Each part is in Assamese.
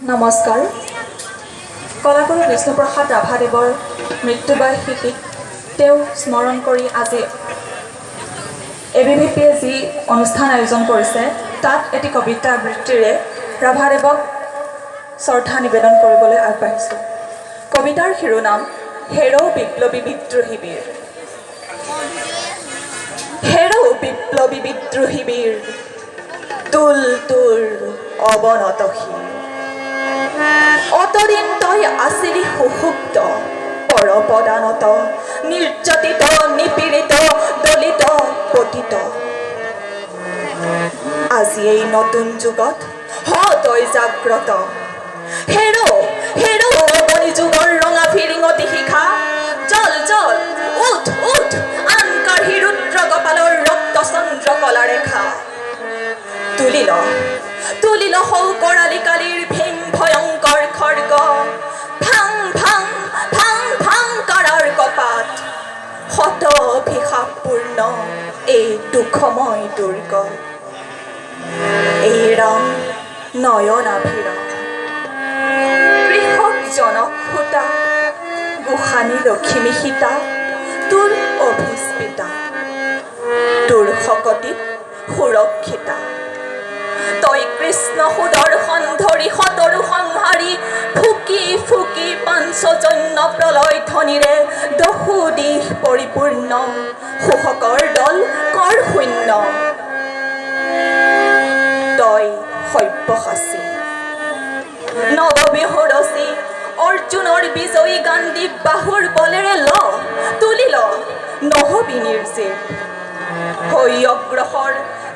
নমস্কাৰ। কলাগুৰু বিষ্ণু প্ৰসাদ ৰাভাদেৱৰ মৃত্যুবাৰ্ষিকীক তেওঁ স্মৰণ কৰি আজি ABVPয়ে যি অনুষ্ঠান আয়োজন কৰিছে তাত এটি কবিতা আবৃত্তিৰে ৰাভাদেৱক শ্ৰদ্ধা নিবেদন কৰিবলৈ আগবাঢ়িছোঁ। কবিতাৰ শিৰোনাম হেৰ' বিপ্লৱী বিদ্ৰোহী বীৰ। হেৰ' বিপ্লৱী বিদ্ৰোহী বীৰ, তুল তোৰ অৱনত শিৰ। অতদিন তই আছিলি সুষুপ্ত, পৰপদানত, নিৰ্যাতিত, নিপীড়িত, দলিত, পতিত। আজি এই নতুন যুগত হ তই জাগ্ৰত। হেৰ' হেৰ' অগণি যুগৰ ৰঙা ফিৰিঙতি শিখা। জল জল উঠ উঠ, আন কাঢ়ি ৰুদ্ৰ কপালৰ ৰক্ত চন্দ্ৰ কলা ৰেখা। তুলিল তুলিল সৌ কৰালি কালিৰ ভীম ভয়ংকৰ খৰ্গ। ভাং ভাং ভাং ভাং কাৰাৰ কপাত, শত অভিশাপপূৰ্ণ এই দুখময় দুৰ্গ। এই ৰং নয়নাভিৰম, কৃষক জনক সূতা, গোসানী লখিমী সীতা, তোৰ অভিস্পিতা, তোৰ শকতিত সুৰক্ষিতা। তই কৃষ্ণ সুদৰ্শন ধৰি শতৰু সংহাৰী, ফুকি ফুকি পাঞ্চজন্য প্ৰলয় ধ্বনিৰে দহু দিশ পৰিপূৰ্ণ, শোষকৰ দল কৰ শূন্য। তই সব্যসাচী, নৱবিহু ৰচি, অৰ্জুনৰ বিজয়ী গান্ধী বাহুৰ বলেৰে ল। তুলি ল নহবি নিৰ্জীৱ, হৈ অগ্ৰসৰ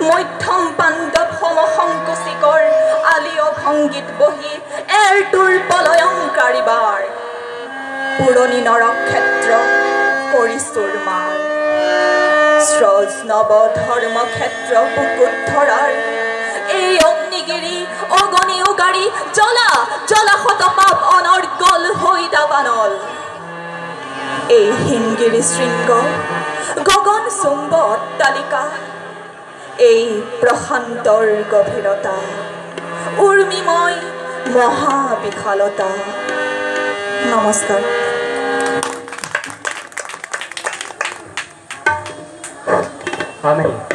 মধ্যম পাণ্ডৱ সম সংকুচিকৰ, আলিয় ভংগীত বহি এৰ তোৰ পলয়ংকাৰী বাৰ। পুৰণি নৰক্ষেত্ৰ কৰি চুৰমাৰ, স্ৰজ নৱ ধৰ্ম ক্ষেত্ৰ বুকুত ধৰাৰ। এই অগ্নিগিৰি অগণি উগাৰি, জ্বলা জ্বলা শতপাপ অনৰ্গল হৈ দাবানল। এই হিমগিৰি শৃংগ গগন চুম্ব অট্টালিকা, এই প্ৰশান্তৰ গভীৰতা, উৰ্মিময় মহাবিশালতা। নমস্কাৰ। আমেন।